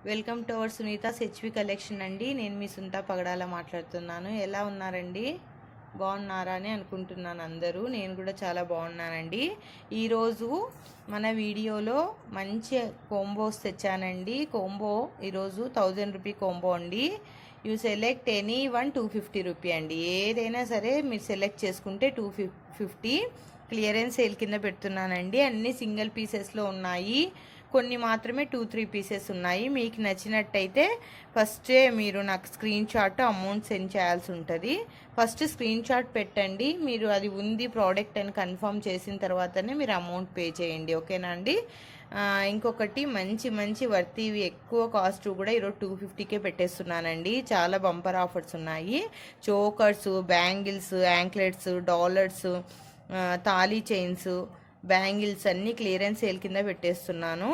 Welcome to our Sunita's HV collection అండి. నేను మీ సునీత పగడాల మాట్లాడుతున్నాను. ఎలా ఉన్నారండి? బాగున్నారా అని అనుకుంటున్నాను అందరూ. నేను కూడా చాలా బాగున్నానండి. ఈరోజు మన వీడియోలో మంచి కోంబోస్ తెచ్చానండి. కోంబో ఈరోజు 1000 రూపీ కోంబో అండి. You select any one 250 rupee అండి. ఏదైనా సరే మీరు సెలెక్ట్ చేసుకుంటే 250 క్లియరెన్స్ సేల్ కింద పెడుతున్నానండి. అన్ని సింగిల్ పీసెస్లో ఉన్నాయి, కొన్ని మాత్రమే 2-3 పీసెస్ ఉన్నాయి. మీకు నచ్చినట్టయితే ఫస్టే మీరు నాకు స్క్రీన్ షాట్ అమౌంట్ సెండ్ చేయాల్సి ఉంటుంది. ఫస్ట్ స్క్రీన్ షాట్ పెట్టండి, మీరు అది ఉంది ప్రోడక్ట్ అని కన్ఫర్మ్ చేసిన తర్వాతనే మీరు అమౌంట్ పే చేయండి, ఓకేనా అండి. ఇంకొకటి మంచి మంచి వర్తీవి ఎక్కువ కాస్ట్ కూడా ఈరోజు 250కే పెట్టేస్తున్నానండి. చాలా బంపర్ ఆఫర్స్ ఉన్నాయి. Chokers, bangles, anklets, dollars, thali chains, bangles అన్నీ క్లియరెన్స్ సేల్ కింద పెట్టేస్తున్నాను.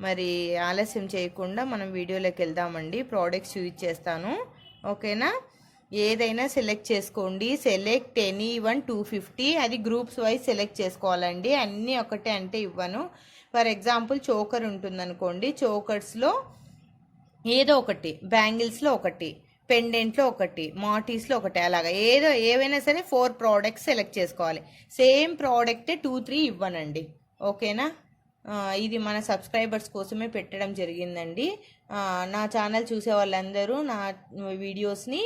మరి ఆలస్యం చేయకుండా మనం వీడియోలోకి వెళ్దామండి. ప్రోడక్ట్స్ యూజ్ చేస్తాను, ఓకేనా. ఏదైనా సెలెక్ట్ చేసుకోండి. Select any one 250. అది గ్రూప్స్ వైజ్ సెలెక్ట్ చేసుకోవాలండి. అన్నీ ఒకటే అంటే ఇవ్వను. ఫర్ ఎగ్జాంపుల్ చోకర్ ఉంటుందనుకోండి, చోకర్స్లో ఏదో ఒకటి, బ్యాంగిల్స్లో ఒకటి, పెండెంట్లో ఒకటి, మాటీస్లో ఒకటి, అలాగా ఏవైనా సరే 4 ప్రోడక్ట్స్ సెలెక్ట్ చేసుకోవాలి. సేమ్ ప్రోడక్టే 2-3 ఇవ్వనండి, ఓకేనా. ఇది మన సబ్స్క్రైబర్స్ కోసమే పెట్టడం జరిగిందండి. నా ఛానల్ చూసే వాళ్ళందరూ నా వీడియోస్ని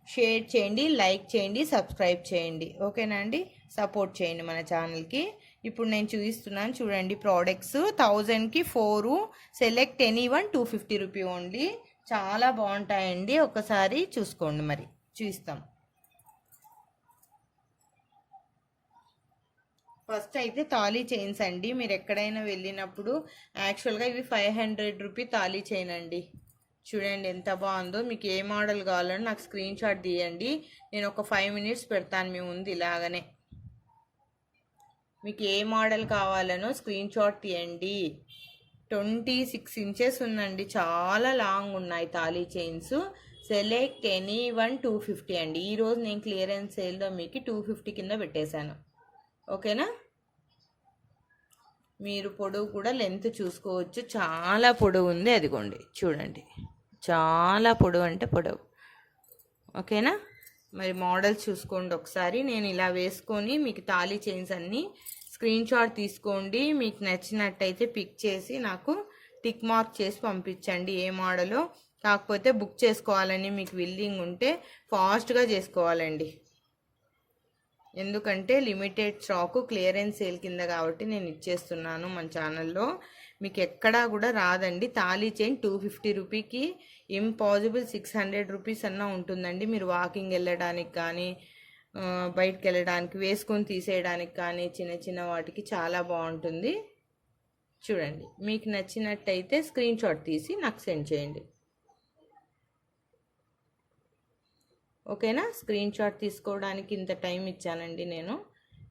షేర్ చేయండి, లైక్ చేయండి, సబ్స్క్రైబ్ చేయండి, ఓకేనా అండి. సపోర్ట్ చేయండి మన ఛానల్కి. ఇప్పుడు నేను చూపిస్తున్నాను చూడండి. ప్రోడక్ట్స్ 1000కి 4, select any one 250 rupee only. చాలా బాగుంటాయండి, ఒకసారి చూసుకోండి. మరి చూపిస్తాం. ఫస్ట్ అయితే తాళీ చైన్స్ అండి. మీరు ఎక్కడైనా వెళ్ళినప్పుడు యాక్చువల్గా ఇవి 500 రూపీ తాళీ చైన్ అండి. చూడండి ఎంత బాగుందో. మీకు ఏ మోడల్ కావాలని నాకు స్క్రీన్ షాట్ తీయండి. నేను ఒక 5 మినిట్స్ పెడతాను మీ ముందు ఇలాగనే. మీకు ఏ మోడల్ కావాలనో స్క్రీన్ షాట్ తీయండి. 26 ఇంచెస్ ఉందండి, చాలా లాంగ్ ఉన్నాయి thali chains. Select any one 250 అండి. ఈరోజు నేను క్లియరెన్స్ సేల్లో మీకు 250 కింద పెట్టేశాను, ఓకేనా. మీరు పొడవు కూడా లెంత్ చూసుకోవచ్చు, చాలా పొడవు ఉంది. అదిగోండి చూడండి, చాలా పొడవు అంటే పొడవు, ఓకేనా. మరి మోడల్ చూసుకోండి ఒకసారి. నేను ఇలా వేసుకొని మీకు తాళీ చైన్స్ అన్నీ స్క్రీన్ షాట్ తీసుకోండి. మీకు నచ్చినట్టయితే పిక్ చేసి నాకు టిక్ మార్క్ చేసి పంపించండి ఏ మోడలో. కాకపోతే బుక్ చేసుకోవాలని మీకు విల్లింగ్ ఉంటే ఫాస్ట్గా చేసుకోవాలండి, ఎందుకంటే లిమిటెడ్ స్టాక్ క్లియరెన్స్ సేల్ కింద కాబట్టి నేను ఇచ్చేస్తున్నాను మన ఛానల్లో. మీకు ఎక్కడా కూడా రాదండి. తాళీ చైన్ 250 రూపీకి ఇంపాసిబుల్ 600 రూపీస్ అన్నా ఉంటుందండి. మీరు వాకింగ్ వెళ్ళడానికి కానీ, బయటకు వెళ్ళడానికి, వేసుకొని తీసేయడానికి కానీ, చిన్న చిన్న వాటికి చాలా బాగుంటుంది. చూడండి, మీకు నచ్చినట్టయితే స్క్రీన్ షాట్ తీసి నాకు సెండ్ చేయండి, ఓకేనా. స్క్రీన్ షాట్ తీసుకోవడానికి ఇంత టైం ఇచ్చానండి నేను.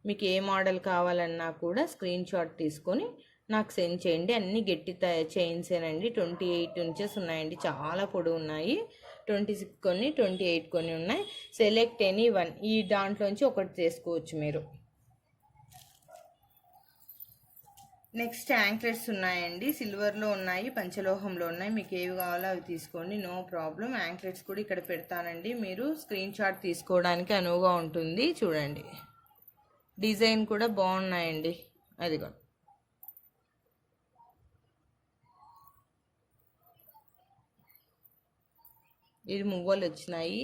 మీకు ఏ మోడల్ కావాలన్నా కూడా స్క్రీన్ షాట్ తీసుకొని నాకు సెండ్ చేయండి. అన్నీ గట్టి చైన్సేనండి. 28 ఇంచెస్ ఉన్నాయండి, చాలా పొడవు ఉన్నాయి. 26 కొన్ని, 28 కొన్ని ఉన్నాయి. సెలెక్ట్ ఎనీ వన్, ఈ దాంట్లోంచి ఒకటి తీసుకోవచ్చు మీరు. నెక్స్ట్ యాంక్లెట్స్ ఉన్నాయండి. సిల్వర్లో ఉన్నాయి, పంచలోహంలో ఉన్నాయి. మీకు ఏవి కావాలో అవి తీసుకోండి, నో ప్రాబ్లం. యాంక్లెట్స్ కూడా ఇక్కడ పెడతానండి, మీరు స్క్రీన్ షాట్ తీసుకోవడానికి అనువుగా ఉంటుంది. చూడండి, డిజైన్ కూడా బాగున్నాయండి. అదిగో ఇది మువ్వలు వచ్చినాయి.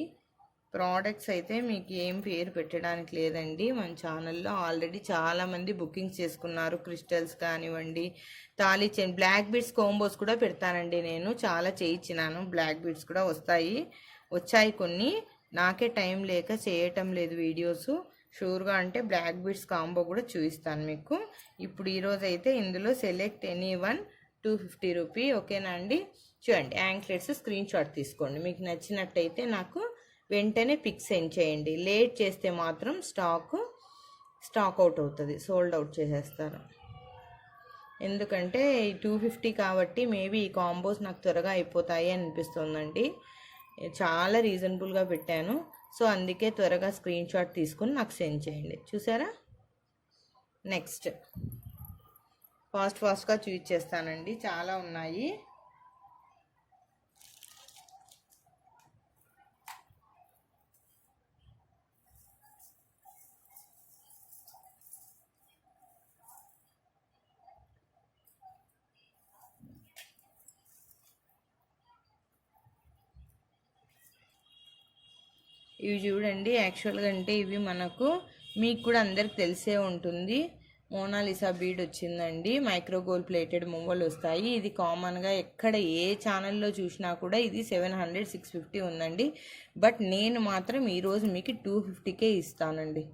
ప్రోడక్ట్స్ అయితే మీకు ఏం పేరు పెట్టడానికి లేదండి. మన ఛానల్లో ఆల్రెడీ చాలామంది బుకింగ్స్ చేసుకున్నారు. క్రిస్టల్స్ కానివ్వండి, తాళీ చైన్, బ్లాక్ బీడ్స్ కోంబోస్ కూడా పెడతానండి. నేను చాలా చేయించినాను, బ్లాక్ బీడ్స్ కూడా వచ్చాయి కొన్ని. నాకే టైం లేక చేయటం లేదు వీడియోస్. షూర్గా అంటే బ్లాక్ బీడ్స్ కాంబో కూడా చూపిస్తాను మీకు. ఇప్పుడు ఈరోజు అయితే ఇందులో సెలెక్ట్ ఎనీ వన్ 250 రూపీ, ఓకేనా అండి. చూడండి, యాంక్లెట్స్ స్క్రీన్ షాట్ తీసుకోండి. మీకు నచ్చినట్టయితే నాకు వెంటనే పిక్ సెండ్ చేయండి. లేట్ చేస్తే మాత్రం స్టాక్ అవుట్ అవుతుంది, సోల్డ్ అవుట్ చేసేస్తారు. ఎందుకంటే 250 కాబట్టి మేబీ ఈ కాంబోస్ నాకు త్వరగా అయిపోతాయి అనిపిస్తుందండి. చాలా రీజనబుల్గా పెట్టాను, సో అందుకే త్వరగా స్క్రీన్ షాట్ తీసుకొని నాకు సెండ్ చేయండి. చూసారా, నెక్స్ట్ ఫాస్ట్గా చూపించేస్తానండి, చాలా ఉన్నాయి. ఇవి చూడండి, యాక్చువల్గా అంటే ఇవి మనకు మీకు కూడా అందరికి తెలిసే ఉంటుంది, మోనాలిసా బీడ్ వచ్చిందండి. మైక్రో గోల్డ్ ప్లేటెడ్ మువ్వలు వస్తాయి. ఇది కామన్గా ఎక్కడ ఏ ఛానల్లో చూసినా కూడా ఇది 700 650 ఉందండి. బట్ నేను మాత్రం ఈరోజు మీకు 250కే ఇస్తానండి.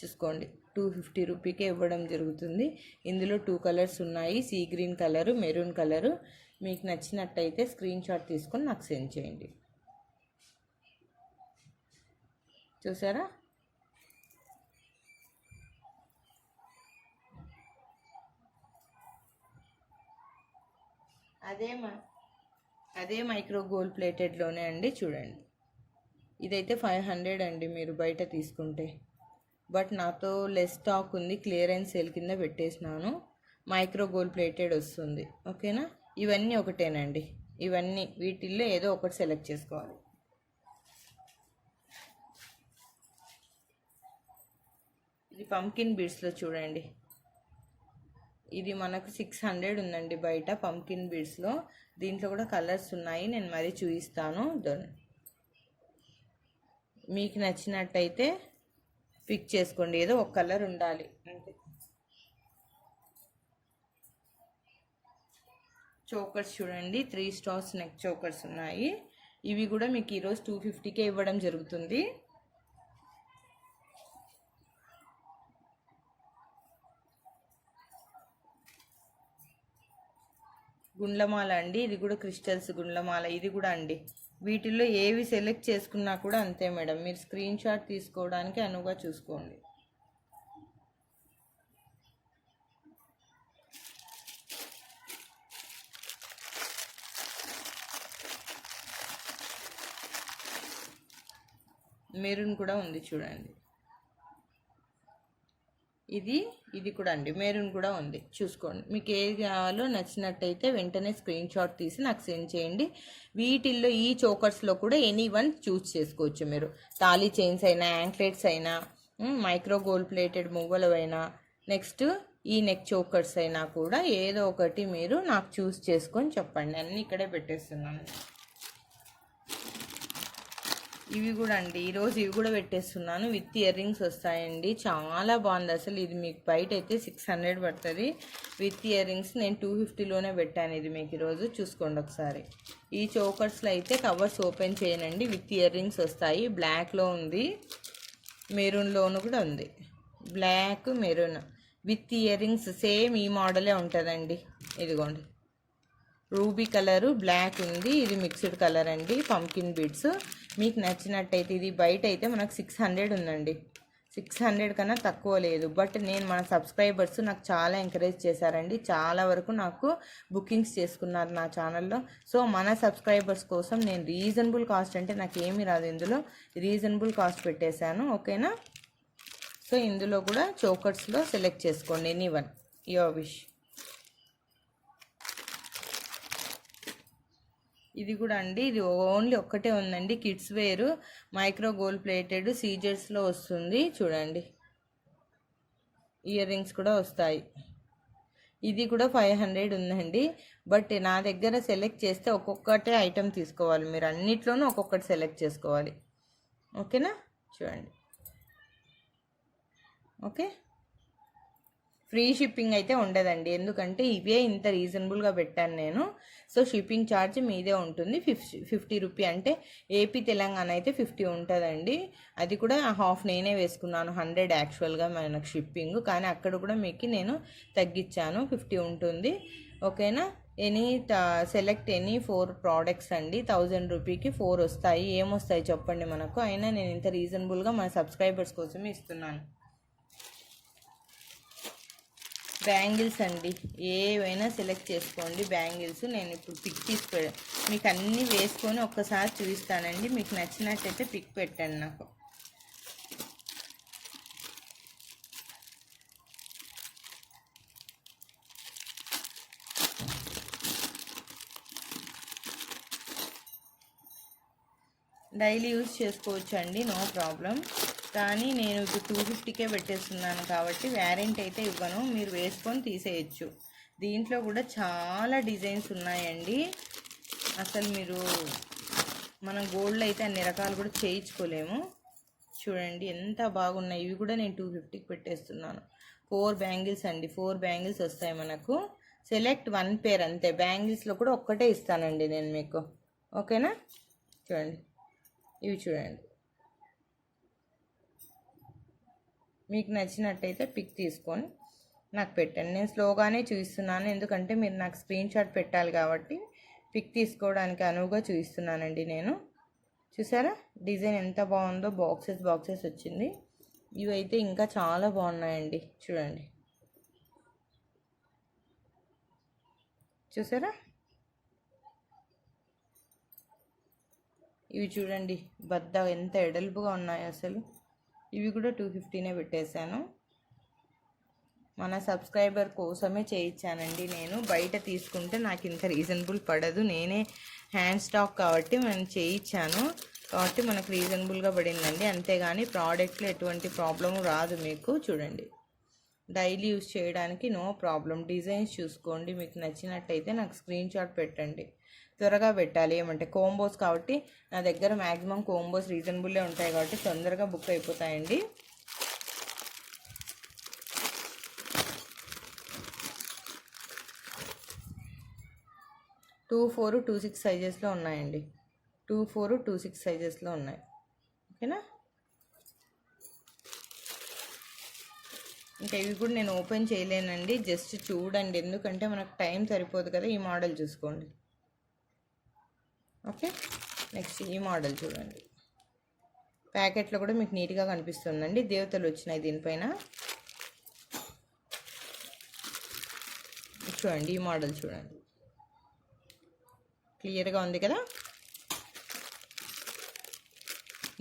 చూసుకోండి, 250 రూపీకే ఇవ్వడం జరుగుతుంది. ఇందులో 2 కలర్స్ ఉన్నాయి, sea green colour, maroon colour. మీకు నచ్చినట్టయితే స్క్రీన్ షాట్ తీసుకొని నాకు సెండ్ చేయండి. చూసారా, అదే మైక్రో గోల్డ్ ప్లేటెడ్లోనే అండి. చూడండి, ఇదైతే 500 అండి మీరు బయట తీసుకుంటే. బట్ నాతో లెస్ స్టాక్ ఉంది, క్లియరెన్స్ సేల్ కింద పెట్టేసినాను. మైక్రో గోల్డ్ ప్లేటెడ్ వస్తుంది. ఓకేనా, ఇవన్నీ ఒకటేనండి. ఇవన్నీ వీటిల్లో ఏదో ఒకటి సెలెక్ట్ చేసుకోవాలి. ఇది పంకిన్ బీడ్స్లో చూడండి, ఇది మనకు 600 ఉందండి బయట పంకిన్ బీడ్స్లో. దీంట్లో కూడా కలర్స్ ఉన్నాయి, నేను మరీ చూపిస్తాను. మీకు నచ్చినట్టయితే పిక్ చేసుకోండి, ఏదో ఒక కలర్ ఉండాలి అంతే. చోకర్స్ చూడండి, 3 స్టార్స్ నెక్ చోకర్స్ ఉన్నాయి. ఇవి కూడా మీకు ఈరోజు 250కే ఇవ్వడం జరుగుతుంది. గుండ్లమాల అండి, ఇది కూడా క్రిస్టల్స్ గుండ్లమాల. ఇది కూడా అండి, వీటిల్లో ఏవి సెలెక్ట్ చేసుకున్నా కూడా అంతే మేడం. మీరు స్క్రీన్ షాట్ తీసుకోవడానికి అనువుగా చూసుకోండి. మెరూన్ కూడా ఉంది చూడండి, ఇది కూడా అండి మెరూన్ కూడా ఉంది. చూసుకోండి, మీకు ఏది కావాలో నచ్చినట్టయితే వెంటనే స్క్రీన్ షాట్ తీసి నాకు సెండ్ చేయండి. వీటిల్లో ఈ చోకర్స్లో కూడా ఎనీ వన్ చూస్ చేసుకోవచ్చు మీరు. తాళీ చైన్స్ అయినా, యాంక్లెట్స్ అయినా, మైక్రో గోల్డ్ ప్లేటెడ్ మువ్వలు అయినా, నెక్స్ట్ ఈ నెక్ చోకర్స్ అయినా కూడా ఏదో ఒకటి మీరు నాకు చూస్ చేసుకొని చెప్పండి. అన్నీ ఇక్కడే పెట్టేస్తున్నాను. ఇవి కూడా అండి, ఈరోజు ఇవి కూడా పెట్టేస్తున్నాను. విత్ ఇయర్ రింగ్స్ వస్తాయండి, చాలా బాగుంది అసలు. ఇది మీకు బయట అయితే 600 పడుతుంది. విత్ ఇయర్ రింగ్స్ నేను 250లోనే పెట్టాను. ఇది మీకు ఈరోజు చూసుకోండి ఒకసారి. ఈ చోకర్స్లో అయితే కవర్స్ ఓపెన్ చేయనండి, విత్ ఇయర్ రింగ్స్ వస్తాయి. బ్లాక్లో ఉంది, మెరూన్లోను కూడా ఉంది. Black maroon with ear rings same ఈ మోడలే ఉంటుందండి. ఇదిగోండి, రూబీ కలరు, బ్లాక్ ఉంది. ఇది మిక్స్డ్ కలర్ అండి, పంకిన్ బీడ్స్. మీకు నచ్చినట్టయితే ఇది బయట అయితే మనకు 600 ఉందండి. 600 కన్నా తక్కువ లేదు. బట్ నేను మన సబ్స్క్రైబర్స్ నాకు చాలా ఎంకరేజ్ చేశారండి. చాలా వరకు నాకు బుకింగ్స్ చేసుకున్నారు నా ఛానల్లో. సో మన సబ్స్క్రైబర్స్ కోసం నేను రీజనబుల్ కాస్ట్, అంటే నాకు ఏమీ రాదు ఇందులో, రీజనబుల్ కాస్ట్ పెట్టేశాను. ఓకేనా, సో ఇందులో కూడా చోకర్స్లో సెలెక్ట్ చేసుకోండి ఎనీ వన్, యువర్ విష్. ఇది కూడా అండి, ఇది ఓన్లీ ఒక్కటే ఉందండి, kids wear micro gold plated సీజర్స్లో వస్తుంది. చూడండి, ఇయర్ రింగ్స్ కూడా వస్తాయి. ఇది కూడా 500 ఉందండి. బట్ నా దగ్గర సెలెక్ట్ చేస్తే ఒక్కొక్కటే ఐటెం తీసుకోవాలి మీరు, అన్నిట్లోనూ ఒక్కొక్కటి సెలెక్ట్ చేసుకోవాలి. ఓకేనా, చూడండి. ఓకే, ఫ్రీ షిప్పింగ్ అయితే ఉండదండి, ఎందుకంటే ఇవే ఇంత రీజనబుల్గా పెట్టాను నేను. సో షిప్పింగ్ ఛార్జ్ మీదే ఉంటుంది, 50 రూపీ. అంటే ఏపీ తెలంగాణ అయితే 50 ఉంటుందండి. అది కూడా హాఫ్ నేనే వేసుకున్నాను, 100 యాక్చువల్గా మనకు షిప్పింగ్. కానీ అక్కడ కూడా మీకు నేను తగ్గించాను, 50 ఉంటుంది. ఓకేనా, సెలెక్ట్ ఎనీ 4 ప్రోడక్ట్స్ అండి. 1000 రూపీకి 4 వస్తాయి. ఏమొస్తాయి చెప్పండి మనకు. అయినా నేను ఇంత రీజనబుల్గా మన సబ్స్క్రైబర్స్ కోసమే ఇస్తున్నాను. బ్యాంగిల్స్ అండి, ఏవైనా సెలెక్ట్ చేసుకోండి బ్యాంగిల్స్. నేను ఇప్పుడు పిక్ తీసి మీకు అన్నీ వేసుకొని ఒక్కసారి చూపిస్తానండి. మీకు నచ్చినట్టయితే పిక్ పెట్టండి నాకు. డైలీ యూజ్ చేసుకోవచ్చు అండి, నో ప్రాబ్లం. కానీ నేను ఇప్పుడు 250కే పెట్టేస్తున్నాను కాబట్టి వ్యారెంటీ అయితే ఇవ్వను, మీరు వేసుకొని తీసేయచ్చు. దీంట్లో కూడా చాలా డిజైన్స్ ఉన్నాయండి. అసలు మీరు మనం గోల్డ్లో అయితే అన్ని రకాలు కూడా చేయించుకోలేము. చూడండి ఎంత బాగున్నాయి. ఇవి కూడా నేను 250కి పెట్టేస్తున్నాను. 4 బ్యాంగిల్స్ అండి, 4 బ్యాంగిల్స్ వస్తాయి మనకు. సెలెక్ట్ 1 పేర్ అంతే. బ్యాంగిల్స్లో కూడా ఒక్కటే ఇస్తానండి నేను మీకు, ఓకేనా. చూడండి ఇవి చూడండి, మీకు నచ్చినట్టయితే పిక్ తీసుకొని నాకు పెట్టండి. నేను స్లోగానే చూపిస్తున్నాను, ఎందుకంటే మీరు నాకు స్క్రీన్ షాట్ పెట్టాలి కాబట్టి పిక్ తీసుకోవడానికి అనువుగా చూపిస్తున్నానండి నేను. చూసారా డిజైన్ ఎంత బాగుందో, బాక్సెస్ వచ్చింది. ఇవైతే ఇంకా చాలా బాగున్నాయండి. చూడండి, చూసారా ఇవి చూడండి, బద్ద ఎంత ఎడల్పుగా ఉన్నాయి అసలు. ఇవి కూడా 250నే పెట్టేశాను. మన సబ్స్క్రైబర్ కోసమే చేయించానండి నేను. బయట తీసుకుంటే నాకు ఇంత రీజనబుల్ పడదు. నేనే హ్యాండ్ స్టాక్ కాబట్టి నేను చేయించాను కాబట్టి మనకు రీజనబుల్గా పడిందండి. అంతేగాని ప్రోడక్ట్లో ఎటువంటి ప్రాబ్లం రాదు మీకు. చూడండి, డైలీ యూజ్ చేయడానికి నో ప్రాబ్లం. డిజైన్స్ చూసుకోండి, మీకు నచ్చినట్టయితే నాకు స్క్రీన్ షాట్ పెట్టండి. త్వరగా పెట్టాలి, ఏమంటే కోంబోస్ కాబట్టి నా దగ్గర మ్యాక్సిమం కోంబోస్ రీజనబుల్లే ఉంటాయి కాబట్టి తొందరగా బుక్ అయిపోతాయండి. టూ 4, 2, 6 సైజెస్లో ఉన్నాయండి. 2, 4, 2, 6 సైజెస్లో ఉన్నాయి, ఓకేనా. ఇంకా ఇవి కూడా నేను ఓపెన్ చేయలేనండి, జస్ట్ చూడండి, ఎందుకంటే మనకు టైం సరిపోదు కదా. ఈ మోడల్ చూసుకోండి, ఓకే. నెక్స్ట్ ఈ మోడల్ చూడండి, ప్యాకెట్లో కూడా మీకు నీట్గా కనిపిస్తుందండి. దేవతలు వచ్చినాయి దీనిపైన. చూడండి ఈ మోడల్ చూడండి, క్లియర్గా ఉంది కదా.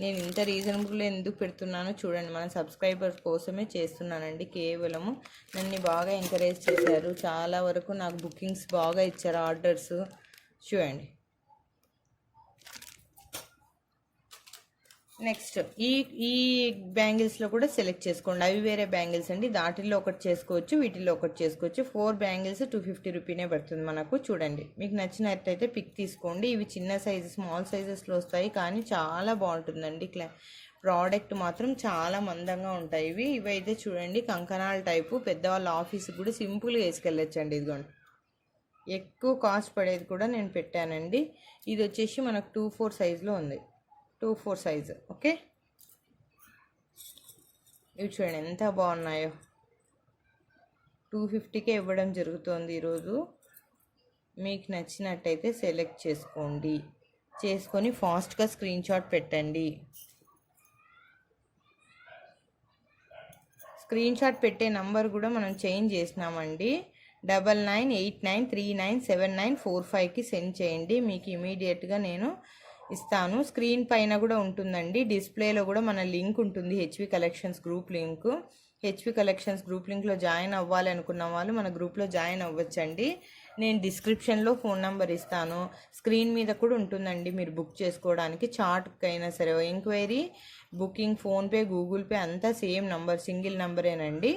నేను ఇంత రీజనబుల్ ఎందుకు పెడుతున్నానో చూడండి, మన సబ్స్క్రైబర్స్ కోసమే చేస్తున్నానండి. కేవలము నన్ను బాగా ఎంకరేజ్ చేశారు, చాలా వరకు నాకు బుకింగ్స్ బాగా ఇచ్చారు, ఆర్డర్స్. చూడండి నెక్స్ట్ ఈ బ్యాంగిల్స్లో కూడా సెలెక్ట్ చేసుకోండి. అవి వేరే బ్యాంగిల్స్ అండి, దాటిల్లో ఒకటి చేసుకోవచ్చు, వీటిల్లో ఒకటి చేసుకోవచ్చు. 4 బ్యాంగిల్స్ 250 రూపీనే పడుతుంది మనకు. చూడండి, మీకు నచ్చినట్టయితే పిక్ తీసుకోండి. ఇవి చిన్న సైజు, స్మాల్ సైజెస్లో వస్తాయి, కానీ చాలా బాగుంటుందండి. ప్రోడక్ట్ మాత్రం చాలా మందంగా ఉంటాయి ఇవి. ఇవైతే చూడండి కంకణాల టైపు, పెద్దవాళ్ళ ఆఫీస్కి కూడా సింపుల్గా వేసుకెళ్ళొచ్చండి. ఇదిగోండి, ఎక్కువ కాస్ట్ పడేది కూడా నేను పెట్టానండి. ఇది వచ్చేసి మనకు 2-4 సైజులో ఉంది, 2-4 సైజు, ఓకే. ఇవి చూడండి ఎంత బాగున్నాయో. 250కే ఇవ్వడం జరుగుతుంది ఈరోజు. మీకు నచ్చినట్టయితే సెలెక్ట్ చేసుకోండి, చేసుకొని ఫాస్ట్గా స్క్రీన్ షాట్ పెట్టండి. స్క్రీన్ షాట్ పెట్టే నంబర్ కూడా మనం చేంజ్ చేసినామండి. 9989397945కి సెండ్ చేయండి, మీకు ఇమీడియట్గా నేను ఇస్తాను. స్క్రీన్ పైన కూడా ఉంటుందండి, డిస్ప్లేలో కూడా మన లింక్ ఉంటుంది, HV collections group link. HV collections group లింక్లో జాయిన్ అవ్వాలి అనుకున్న వాళ్ళు మన గ్రూప్లో జాయిన్ అవ్వచ్చండి. నేను డిస్క్రిప్షన్లో ఫోన్ నెంబర్ ఇస్తాను, స్క్రీన్ మీద కూడా ఉంటుందండి. మీరు బుక్ చేసుకోవడానికి చార్ట్కి అయినా సరే, enquiry, booking, PhonePe, Google pay అంతా సేమ్ నంబర్, సింగిల్ నెంబరేనండి.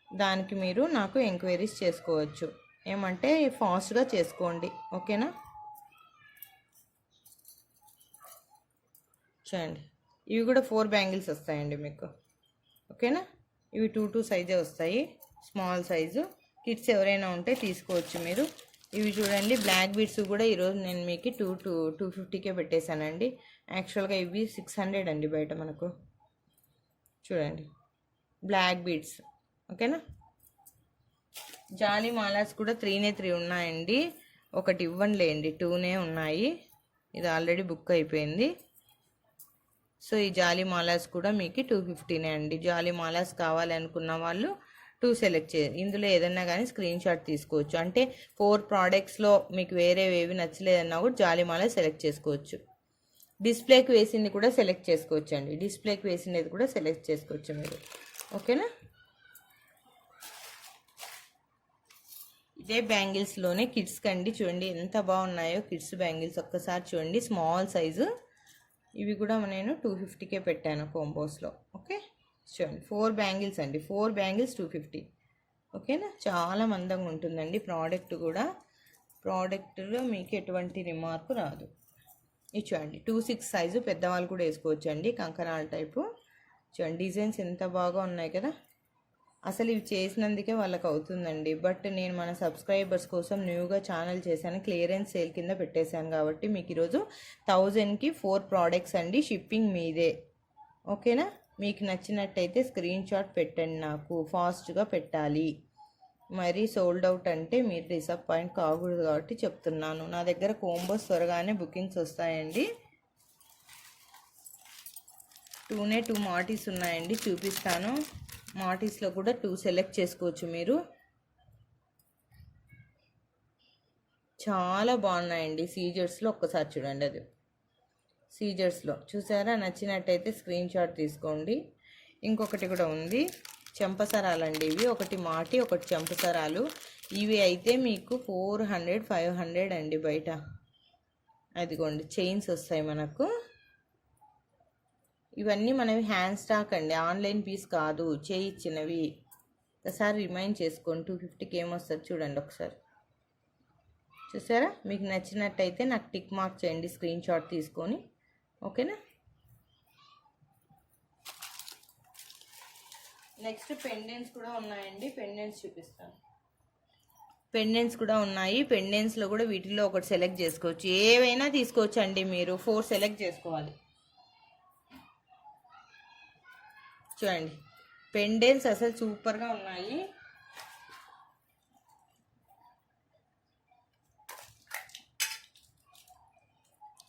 దానికి మీరు నాకు ఎంక్వైరీస్ చేసుకోవచ్చు. ఏమంటే ఫాస్ట్గా చేసుకోండి, ఓకేనా. చూడండి, ఇవి కూడా 4 బ్యాంగిల్స్ వస్తాయండి మీకు, ఓకేనా. ఇవి 2 సైజే వస్తాయి, స్మాల్ సైజు. కిడ్స్ ఎవరైనా ఉంటే తీసుకోవచ్చు మీరు. ఇవి చూడండి బ్లాక్ బీడ్స్ కూడా ఈరోజు నేను మీకు 250కే పెట్టేశానండి. యాక్చువల్గా ఇవి 600 అండి బయట మనకు. చూడండి బ్లాక్ బీడ్స్, ఓకేనా. జాలీ మాలాస్ కూడా 3 ఉన్నాయండి, ఒకటి ఇవ్వండిలేండి, 2 ఉన్నాయి. ఇది ఆల్రెడీ బుక్ అయిపోయింది. సో ఈ జాలీ మాలాస్ కూడా మీకు 250నే అండి. జాలీ మాలాస్ కావాలి అనుకున్న వాళ్ళు 2 సెలెక్ట్ చేయాలి. ఇందులో ఏదన్నా కానీ స్క్రీన్ షాట్ తీసుకోవచ్చు. అంటే 4 ప్రోడక్ట్స్లో మీకు వేరేవేవి నచ్చలేదన్నా కూడా జాలీ మాలా సెలెక్ట్ చేసుకోవచ్చు. డిస్ప్లేకి వేసింది కూడా సెలెక్ట్ చేసుకోవచ్చు అండి, డిస్ప్లేకి వేసినది కూడా సెలెక్ట్ చేసుకోవచ్చు మీరు, ఓకేనా. ఇదే బ్యాంగిల్స్లోనే కిడ్స్ కండి, చూడండి ఎంత బాగున్నాయో కిడ్స్ బ్యాంగిల్స్. ఒక్కసారి చూడండి, స్మాల్ సైజు. ఇవి కూడా నేను 250కే పెట్టాను కోంబోస్లో, ఓకే. చూడండి 4 బ్యాంగిల్స్ అండి, 4 బ్యాంగిల్స్ 250, ఓకేనా. చాలా మందంగా ఉంటుందండి ప్రోడక్ట్ కూడా. ప్రోడక్ట్లో మీకు ఎటువంటి రిమార్క్ రాదు. ఇది చూడండి 2-6 సైజు, పెద్దవాళ్ళు కూడా వేసుకోవచ్చు అండి, కంకణాల టైపు. చూడండి డిజైన్స్ ఎంత బాగా ఉన్నాయి కదా. అసలు ఇవి చేసినందుకే వాళ్ళకి అవుతుందండి. బట్ నేను మన సబ్స్క్రైబర్స్ కోసం న్యూగా ఛానల్ చేశాను, క్లియరెన్స్ సేల్ కింద పెట్టేశాను కాబట్టి మీకు ఈరోజు 1000కి 4 ప్రోడక్ట్స్ అండి. షిప్పింగ్ మీదే, ఓకేనా. మీకు నచ్చినట్టయితే స్క్రీన్ షాట్ పెట్టండి, నాకు ఫాస్ట్గా పెట్టాలి. మరి సోల్డ్ అవుట్ అంటే మీరు డిసప్పాయింట్ కాకూడదు కాబట్టి చెప్తున్నాను. నా దగ్గర కోంబోస్ త్వరగానే బుకింగ్స్ వస్తాయండి. 2 మాటీస్ ఉన్నాయండి, చూపిస్తాను. మాటీస్లో కూడా 2 సెలెక్ట్ చేసుకోవచ్చు మీరు. చాలా బాగున్నాయండి సీజర్స్లో. ఒక్కసారి చూడండి, అది సీజర్స్లో చూసారా. నచ్చినట్టయితే స్క్రీన్ షాట్ తీసుకోండి. ఇంకొకటి కూడా ఉంది, చెంపసరాలండి ఇవి. ఒకటి మాటి, ఒకటి చెంపసరాలు. ఇవి అయితే మీకు 400-500 అండి బయట. అదిగోండి చైన్స్ వస్తాయి మనకు. ఇవన్నీ మనవి హ్యాండ్ స్టాక్ అండి, ఆన్లైన్ పీస్ కాదు, చేయించినవి. ఒకసారి రిమైండ్ చేసుకోండి. 250కి ఏమొస్తుంది చూడండి ఒకసారి. చూసారా. మీకు నచ్చినట్టయితే నాకు టిక్ మార్క్ చేయండి స్క్రీన్ షాట్ తీసుకొని, ఓకేనా. నెక్స్ట్ పెండెంట్స్ కూడా ఉన్నాయండి, పెండెంట్స్ చూపిస్తాను. పెండెంట్స్ కూడా ఉన్నాయి. పెండెంట్స్లో కూడా వీటిల్లో ఒకటి సెలెక్ట్ చేసుకోవచ్చు, ఏవైనా తీసుకోవచ్చు అండి. మీరు 4 సెలెక్ట్ చేసుకోవాలి. చూడండి పెండెంట్స్ అసలు సూపర్గా ఉన్నాయి.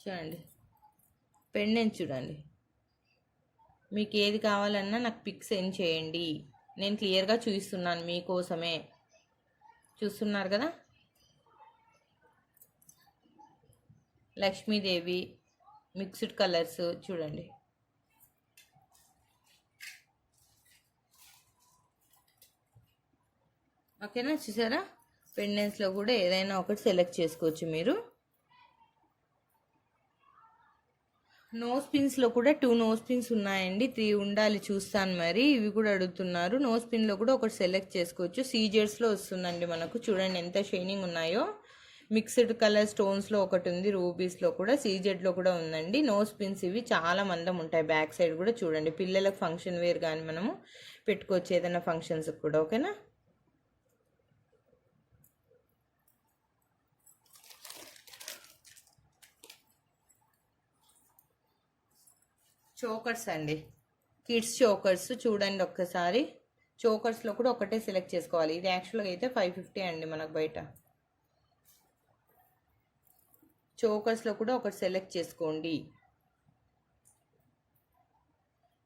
చూడండి పెండెంట్స్ చూడండి. మీకు ఏది కావాలన్నా నాకు పిక్ సెండ్ చేయండి, నేను క్లియర్గా చూపిస్తున్నాను మీకోసమే. చూస్తున్నారు కదా. లక్ష్మీదేవి మిక్స్డ్ కలర్స్ చూడండి. ఓకేనా. చూసారా. పెండెంట్స్లో కూడా ఏదైనా ఒకటి సెలెక్ట్ చేసుకోవచ్చు మీరు. నోస్ పిన్స్లో కూడా 2 నోస్ పిన్స్ ఉన్నాయండి, 3 ఉండాలి చూస్తాను మరి. ఇవి కూడా అడుగుతున్నారు. నోస్ పిన్లో కూడా ఒకటి సెలెక్ట్ చేసుకోవచ్చు. సీజర్స్లో వస్తుందండి మనకు. చూడండి ఎంత షైనింగ్ ఉన్నాయో. మిక్స్డ్ కలర్ స్టోన్స్లో ఒకటి ఉంది, రూబీస్లో కూడా, సీజెడ్లో కూడా ఉందండి. నోస్ పిన్స్ ఇవి చాలా మందం ఉంటాయి. బ్యాక్ సైడ్ కూడా చూడండి. పిల్లలకు ఫంక్షన్ వేర్ కానీ మనము పెట్టుకోవచ్చు ఏదైనా ఫంక్షన్స్కి కూడా, ఓకేనా. చోకర్స్ అండి, కిడ్స్ చోకర్స్ చూడండి ఒక్కసారి. చోకర్స్లో కూడా ఒకటే సెలెక్ట్ చేసుకోవాలి. ఇది యాక్చువల్గా అయితే 550 అండి మనకు బయట. చోకర్స్లో కూడా ఒకటి సెలెక్ట్ చేసుకోండి.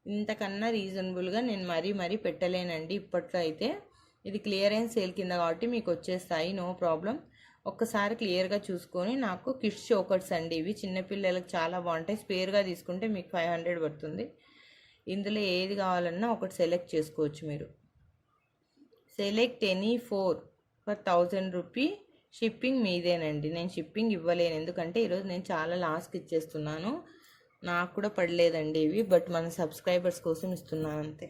ఇంతకన్నా రీజనబుల్గా నేను మరీ పెట్టలేనండి ఇప్పట్లో అయితే. ఇది క్లియరెన్స్ సేల్ కింద కాబట్టి మీకు వచ్చేస్తాయి, నో ప్రాబ్లం. ఒక్కసారి క్లియర్గా చూసుకొని నాకు కిడ్స్ చోకర్స్ అండి ఇవి. చిన్నపిల్లలకు చాలా బాగుంటాయి. స్పేర్గా తీసుకుంటే మీకు 500 పడుతుంది. ఇందులో ఏది కావాలన్నా ఒకటి సెలెక్ట్ చేసుకోవచ్చు మీరు. Select any 4 for 1000 rupee. Shipping మీదేనండి. నేను షిప్పింగ్ ఇవ్వలేను, ఎందుకంటే ఈరోజు నేను చాలా లాస్కి ఇచ్చేస్తున్నాను. నాకు కూడా పడలేదండి ఇవి, బట్ మన సబ్స్క్రైబర్స్ కోసం ఇస్తున్నాను అంతే.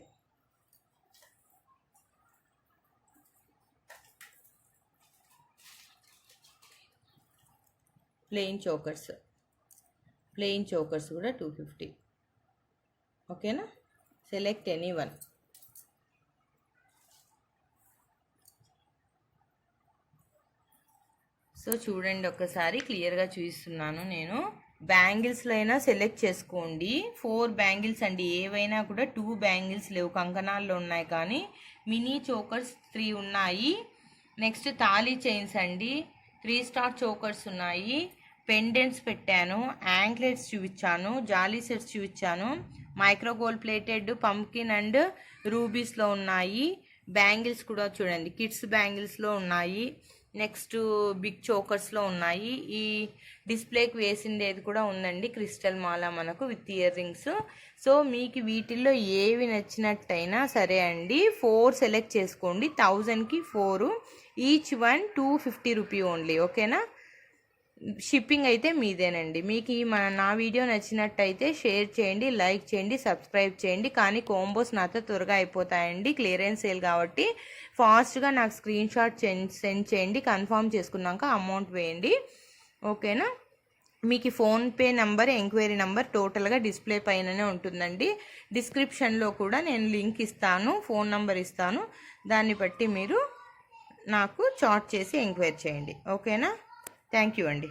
ప్లెయిన్ చోకర్స్ కూడా 250, ఓకేనా. Select any 1. సో చూడండి ఒక్కసారి క్లియర్గా చూపిస్తున్నాను నేను. బ్యాంగిల్స్లో అయినా సెలెక్ట్ చేసుకోండి. 4 బ్యాంగిల్స్ అండి, ఏవైనా కూడా 2 బ్యాంగిల్స్ లేవు. కంకణాల్లో ఉన్నాయి కానీ మినీ చోకర్స్ 3 ఉన్నాయి. నెక్స్ట్ తాళీ చైన్స్ అండి, 3 స్టార్ చోకర్స్ ఉన్నాయి. పెండెంట్స్ పెట్టాను, యాంక్లెట్స్ చూపించాను, జాలీ సెట్స్ చూపించాను. మైక్రో గోల్డ్ ప్లేటెడ్ పంకిన్ అండ్ రూబీస్లో ఉన్నాయి. బ్యాంగిల్స్ కూడా చూడండి, కిడ్స్ బ్యాంగిల్స్లో ఉన్నాయి. నెక్స్ట్ బిగ్ చోకర్స్లో ఉన్నాయి. ఈ డిస్ప్లేకి వేసిండేది కూడా ఉందండి, క్రిస్టల్ మాల మనకు విత్ ఇయర్ రింగ్స్. సో మీకు వీటిల్లో ఏవి నచ్చినట్టయినా సరే అండి 4 సెలెక్ట్ చేసుకోండి. 1000కి 4, ఈచ్ 1 250 రూపీ ఓన్లీ, ఓకేనా. షిప్పింగ్ అయితే మీదేనండి. మీకు నా వీడియో నచ్చినట్టయితే షేర్ చేయండి, లైక్ చేయండి, సబ్స్క్రైబ్ చేయండి. కానీ కోంబోస్ నాతో త్వరగా అయిపోతాయండి, క్లియరెన్స్ సేల్ కాబట్టి ఫాస్ట్గా నాకు స్క్రీన్ షాట్ సెండ్ చేయండి. కన్ఫర్మ్ చేసుకున్నాక అమౌంట్ వేయండి, ఓకేనా. మీకు ఫోన్పే నెంబర్, ఎంక్వైరీ నెంబర్ టోటల్గా డిస్ప్లే పైననే ఉంటుందండి. డిస్క్రిప్షన్లో కూడా నేను లింక్ ఇస్తాను, ఫోన్ నెంబర్ ఇస్తాను. దాన్ని బట్టి మీరు నాకు చాట్ చేసి ఎంక్వైరీ చేయండి. ఓకేనా? థ్యాంక్ యూ అండి.